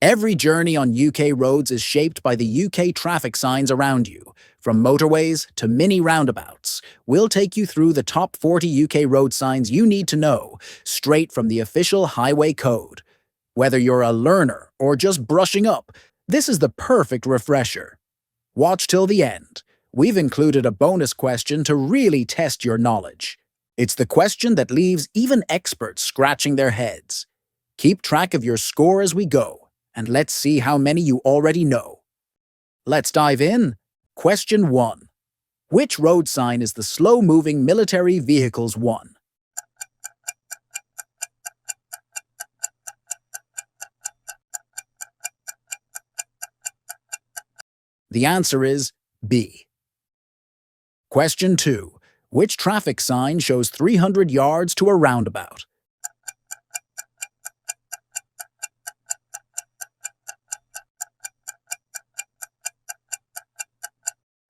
Every journey on UK roads is shaped by the UK traffic signs around you. From motorways to mini roundabouts, we'll take you through the top 40 UK road signs you need to know, straight from the official highway code. Whether you're a learner or just brushing up, this is the perfect refresher. Watch till the end. We've included a bonus question to really test your knowledge. It's the question that leaves even experts scratching their heads. Keep track of your score as we go, and let's see how many you already know. Let's dive in. Question 1. Which road sign is the slow-moving military vehicles one? The answer is B. Question 2. Which traffic sign shows 300 yards to a roundabout?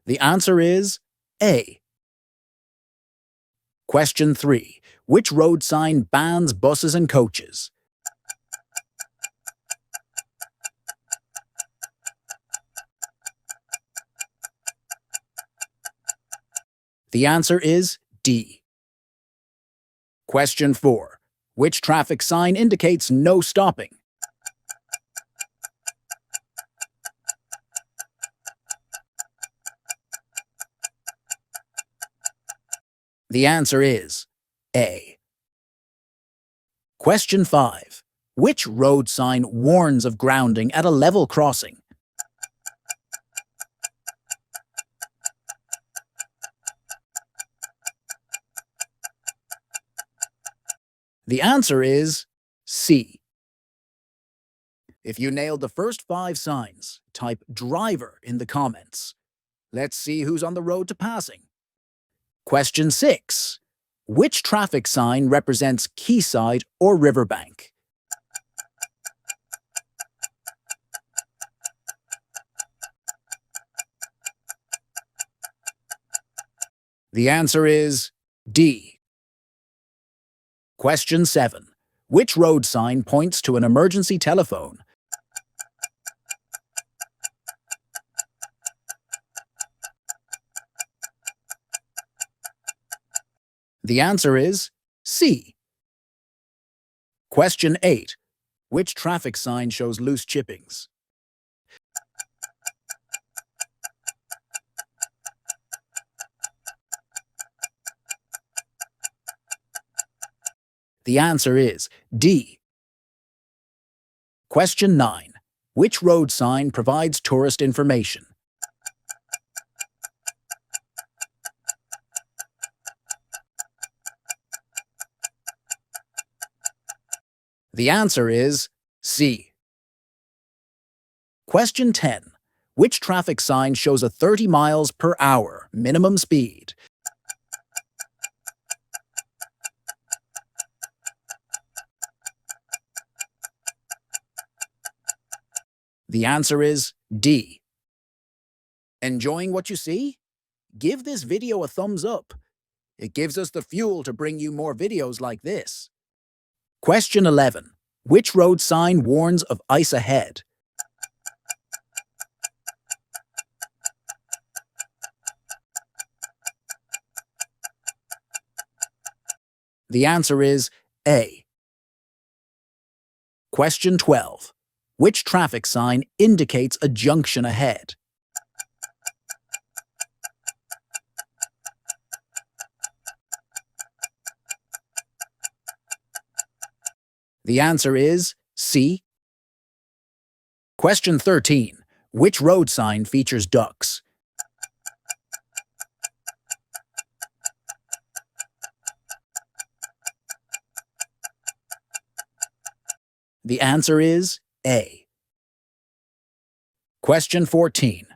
The answer is A. Question 3. Which road sign bans buses and coaches? The answer is D. Question 4. Which traffic sign indicates no stopping? The answer is A. Question 5. Which road sign warns of grounding at a level crossing? The answer is C. If you nailed the first 5 signs, type driver in the comments. Let's see who's on the road to passing. Question 6. Which traffic sign represents Keyside or riverbank? The answer is D. Question 7. Which road sign points to an emergency telephone? The answer is C. Question 8. Which traffic sign shows loose chippings? The answer is D. Question 9. Which road sign provides tourist information? The answer is C. Question 10. Which traffic sign shows a 30 miles per hour minimum speed? The answer is D. Enjoying what you see? Give this video a thumbs up. It gives us the fuel to bring you more videos like this. Question 11. Which road sign warns of ice ahead? The answer is A. Question 12. Which traffic sign indicates a junction ahead? The answer is C. Question 13. Which road sign features ducks? The answer is A. Question 14.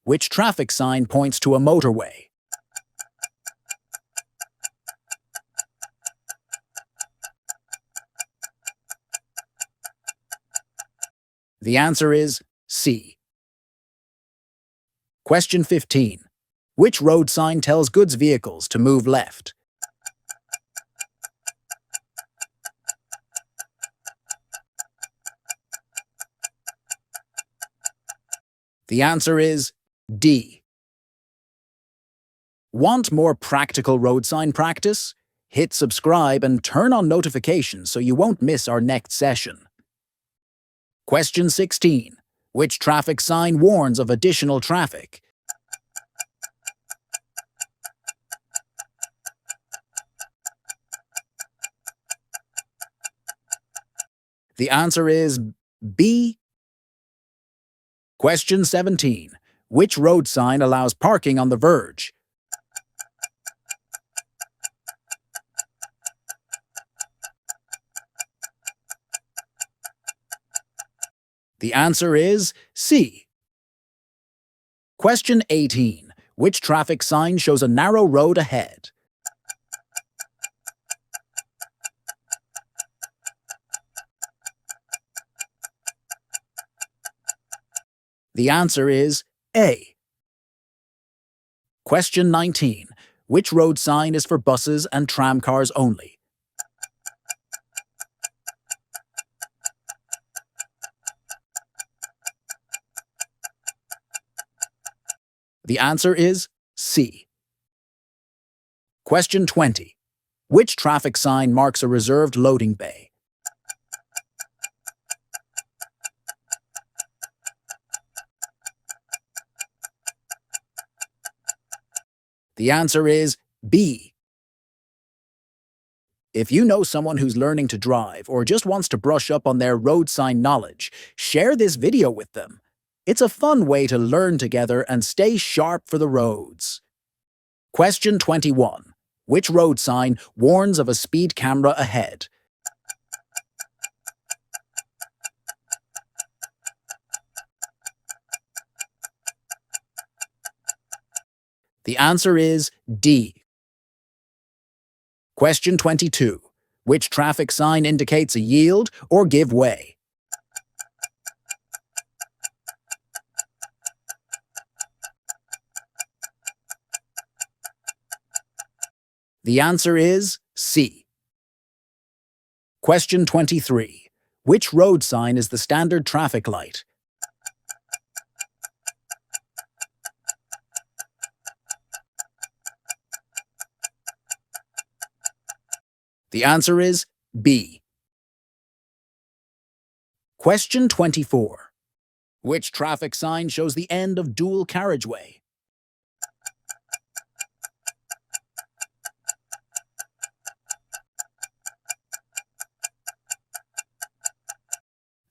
Which traffic sign points to a motorway? The answer is C. Question 15. Which road sign tells goods vehicles to move left? The answer is D. Want more practical road sign practice? Hit subscribe and turn on notifications so you won't miss our next session. Question 16. Which traffic sign warns of additional traffic? The answer is B. Question 17. Which road sign allows parking on the verge? The answer is C. Question 18. Which traffic sign shows a narrow road ahead? The answer is A. Question 19. Which road sign is for buses and tramcars only? The answer is C. Question 20. Which traffic sign marks a reserved loading bay? The answer is B. If you know someone who's learning to drive or just wants to brush up on their road sign knowledge, share this video with them. It's a fun way to learn together and stay sharp for the roads. Question 21. Which road sign warns of a speed camera ahead? The answer is D. Question 22. Which traffic sign indicates a yield or give way? The answer is C. Question 23. Which road sign is the standard traffic light? The answer is B. Question 24. Which traffic sign shows the end of dual carriageway?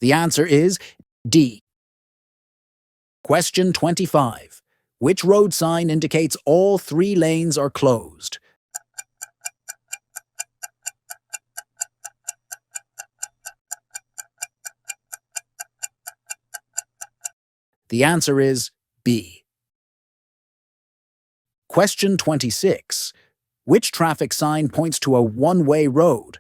The answer is D. Question 25. Which road sign indicates all 3 lanes are closed? The answer is B. Question 26. Which traffic sign points to a one-way road?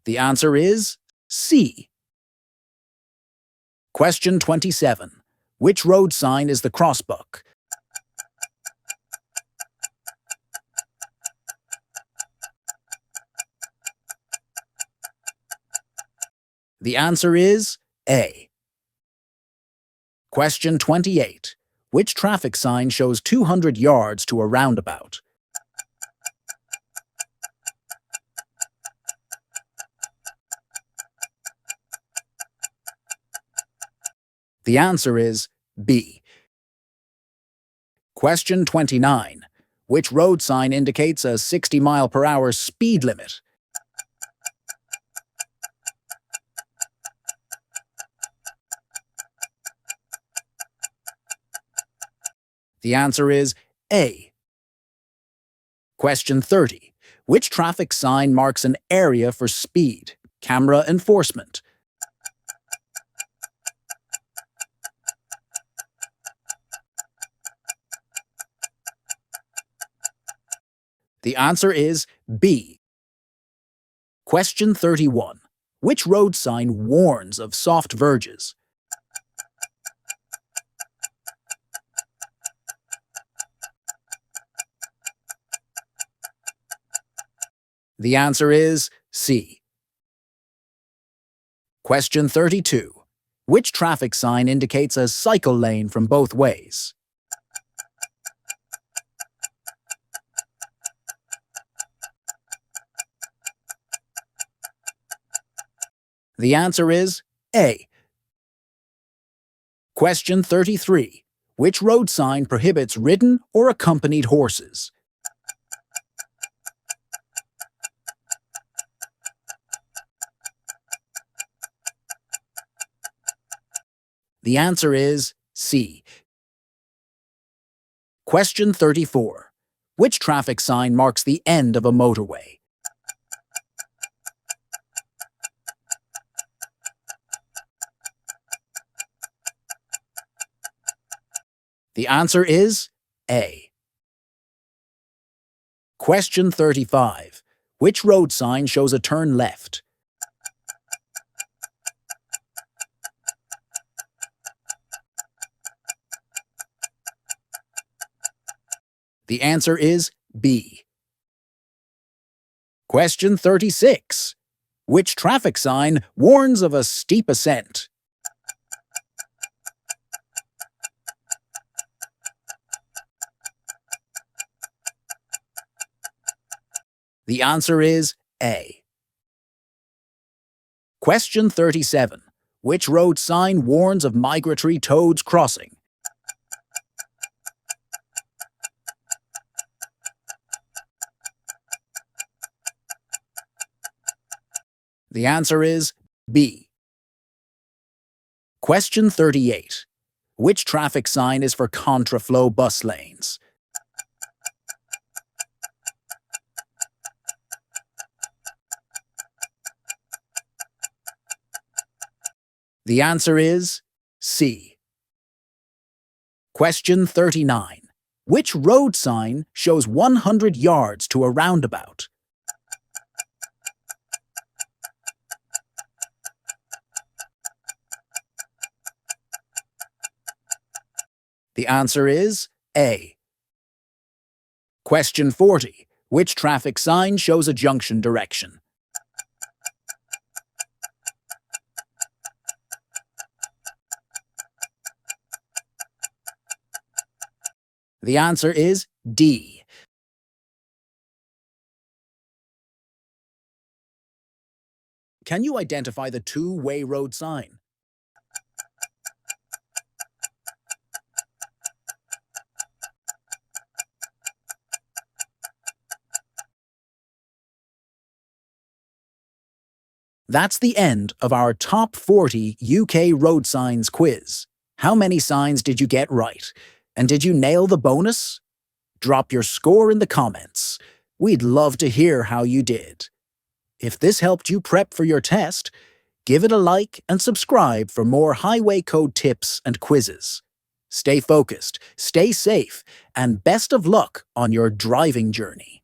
The answer is C. Question 27. Which road sign is the crossbuck? The answer is A. Question 28. Which traffic sign shows 200 yards to a roundabout? The answer is B. Question 29. Which road sign indicates a 60-mile-per-hour speed limit? The answer is A. Question 30. Which traffic sign marks an area for speed camera enforcement? The answer is B. Question 31. Which road sign warns of soft verges? The answer is C. Question 32. Which traffic sign indicates a cycle lane from both ways? The answer is A. Question 33. Which road sign prohibits ridden or accompanied horses? The answer is C. Question 34. Which traffic sign marks the end of a motorway? The answer is A. Question 35. Which road sign shows a turn left? The answer is B. Question 36. Which traffic sign warns of a steep ascent? The answer is A. Question 37. Which road sign warns of migratory toads crossing? The answer is B. Question 38. Which traffic sign is for contraflow bus lanes? The answer is C. Question 39. Which road sign shows 100 yards to a roundabout? The answer is A. Question 40. Which traffic sign shows a junction direction? The answer is D. Can you identify the two-way road sign? That's the end of our Top 40 UK road signs quiz. How many signs did you get right? And did you nail the bonus? Drop your score in the comments. We'd love to hear how you did. If this helped you prep for your test, give it a like and subscribe for more highway code tips and quizzes. Stay focused, stay safe, and best of luck on your driving journey.